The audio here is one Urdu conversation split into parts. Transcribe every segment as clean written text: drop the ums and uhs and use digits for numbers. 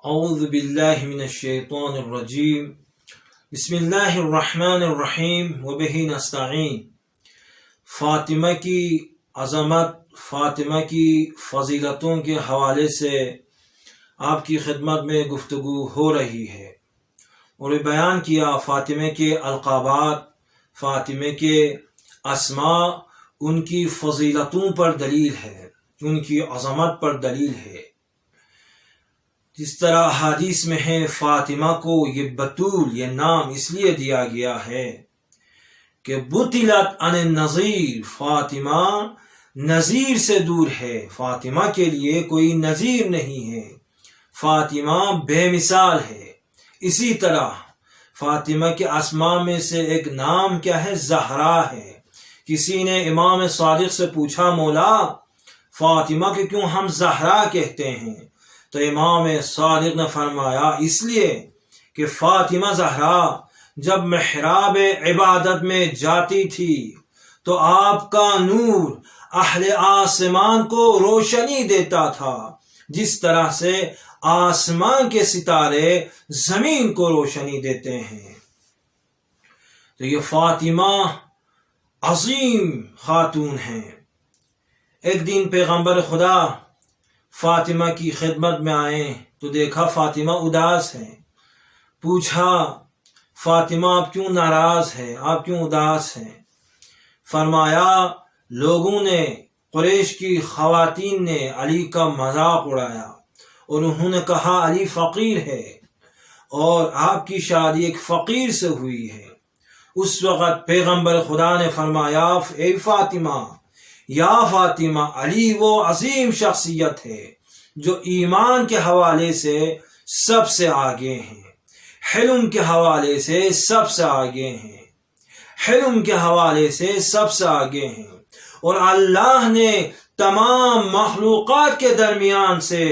اعوذ باللہ من الشیطان الرجیم بسم اللہ الرحمن الرحیم وبہ نستعین۔ فاطمہ کی عظمت، فاطمہ کی فضیلتوں کے حوالے سے آپ کی خدمت میں گفتگو ہو رہی ہے اور بیان کیا فاطمہ کے القابات، فاطمہ کے اسماء ان کی فضیلتوں پر دلیل ہے، ان کی عظمت پر دلیل ہے۔ جس طرح حدیث میں ہے فاطمہ کو یہ بطول، یہ نام اس لیے دیا گیا ہے کہ بطلت عن النظیر، فاطمہ نظیر سے دور ہے، فاطمہ کے لیے کوئی نظیر نہیں ہے، فاطمہ بے مثال ہے۔ اسی طرح فاطمہ کے اسماء میں سے ایک نام کیا ہے؟ زہرا ہے۔ کسی نے امام صادق سے پوچھا، مولا فاطمہ کے کیوں ہم زہرا کہتے ہیں؟ تو امام صادق نے فرمایا اس لیے کہ فاطمہ زہرا جب محراب عبادت میں جاتی تھی تو آپ کا نور اہل آسمان کو روشنی دیتا تھا، جس طرح سے آسمان کے ستارے زمین کو روشنی دیتے ہیں۔ تو یہ فاطمہ عظیم خاتون ہیں۔ ایک دن پیغمبر خدا فاطمہ کی خدمت میں آئے تو دیکھا فاطمہ اداس ہے۔ پوچھا، فاطمہ آپ کیوں ناراض ہے، آپ کیوں اداس ہیں؟ فرمایا، لوگوں نے، قریش کی خواتین نے علی کا مذاق اڑایا اور انہوں نے کہا علی فقیر ہے اور آپ کی شادی ایک فقیر سے ہوئی ہے۔ اس وقت پیغمبر خدا نے فرمایا، اے فاطمہ، یا فاطمہ، علی وہ عظیم شخصیت ہے جو ایمان کے حوالے سے سب سے آگے ہیں، حلم کے حوالے سے سب سے آگے ہیں، حلم کے حوالے سے سب سے آگے ہیں، اور اللہ نے تمام مخلوقات کے درمیان سے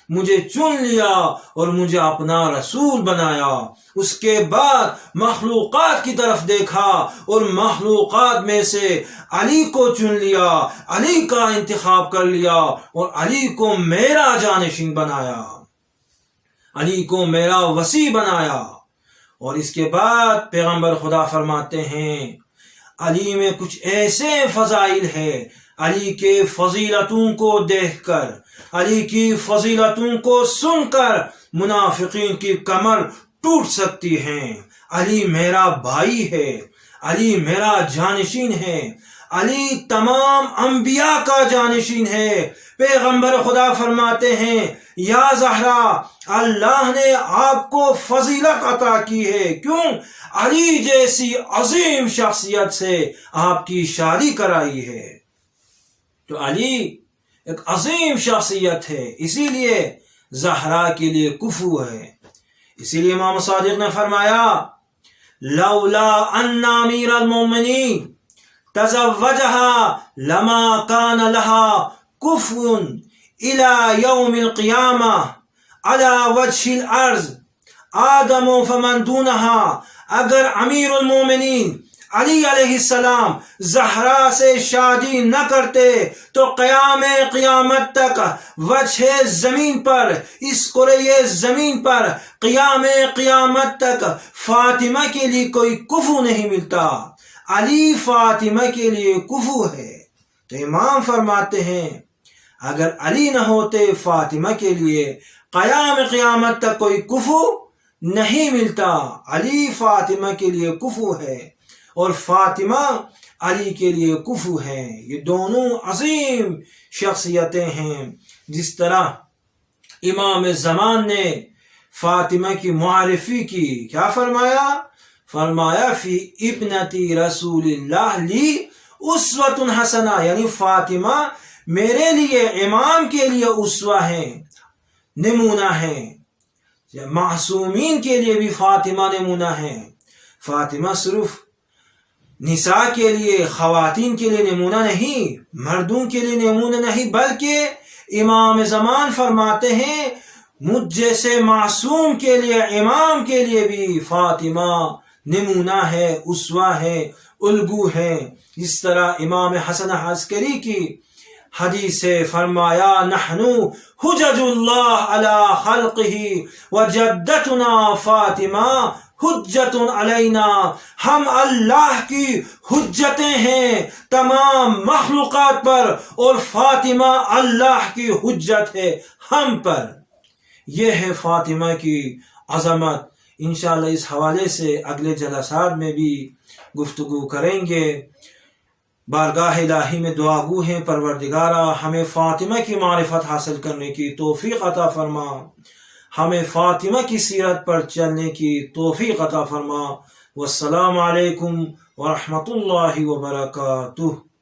مجھے چن لیا اور مجھے اپنا رسول بنایا۔ اس کے بعد مخلوقات کی طرف دیکھا اور مخلوقات میں سے علی کو چن لیا، علی کا انتخاب کر لیا اور علی کو میرا جانشین بنایا، علی کو میرا وصی بنایا۔ اور اس کے بعد پیغمبر خدا فرماتے ہیں علی میں کچھ ایسے فضائل ہے، علی کے فضیلتوں کو دیکھ کر، علی کی فضیلتوں کو سن کر منافقین کی کمر ٹوٹ سکتی ہیں۔ علی میرا بھائی ہے، علی میرا جانشین ہے، علی تمام انبیاء کا جانشین ہے۔ پیغمبر خدا فرماتے ہیں، یا زہرا، اللہ نے آپ کو فضیلت عطا کی ہے، کیوں؟ علی جیسی عظیم شخصیت سے آپ کی شادی کرائی ہے۔ تو علی ایک عظیم شخصیت ہے، اسی لیے زہرا کے لیے کفو ہے۔ اسی لیے امام صادق نے فرمایا، لولا ان امیر المومنین تزوجها لما كان لها كفو الى يوم القيامة على وجه الارض آدم فمن دونها۔ اگر امیر المومنین علی علیہ السلام زہرا سے شادی نہ کرتے تو قیامت تک وجہ زمین پر، اس کرۂ زمین پر قیامت تک فاطمہ کے لیے کوئی کفو نہیں ملتا۔ علی فاطمہ کے لیے کفو ہے۔ تو امام فرماتے ہیں اگر علی نہ ہوتے فاطمہ کے لیے قیامت تک کوئی کفو نہیں ملتا۔ علی فاطمہ کے لیے کفو ہے اور فاطمہ علی کے لیے کفو ہے۔ یہ دونوں عظیم شخصیتیں ہیں۔ جس طرح امام زمان نے فاطمہ کی معرفی کی، کیا فرمایا؟ فرمایا فی ابنتی رسول اللہ لی اسوۃ حسنہ، یعنی فاطمہ میرے لیے، امام کے لیے اسوہ ہیں، نمونہ ہیں۔ معصومین کے لیے بھی فاطمہ نمونہ ہیں۔ فاطمہ صرف نساء کے لیے، خواتین کے لیے نمونہ نہیں، مردوں کے لیے نمونہ نہیں، بلکہ امام زمان فرماتے ہیں مجھ جیسے معصوم کے لیے، امام کے لیے بھی فاطمہ نمونہ ہے، اسوہ ہے، الگو ہے۔ جس طرح امام حسن عسکری کی حدیث سے فرمایا نحنو حجج اللہ علی خلقہ وجدتنا فاطمہ حجت علینا، ہم اللہ کی حجتیں ہیں تمام مخلوقات پر، اور فاطمہ اللہ کی حجت ہے ہم پر۔ یہ ہے فاطمہ کی عظمت۔ انشاءاللہ اس حوالے سے اگلے جلسات میں بھی گفتگو کریں گے۔ بارگاہ الہی میں دعا گو ہیں پروردگارا ہمیں فاطمہ کی معرفت حاصل کرنے کی توفیق عطا فرما، ہمیں فاطمہ کی سیرت پر چلنے کی توفیق عطا فرما۔ والسلام علیکم ورحمۃ اللہ وبرکاتہ۔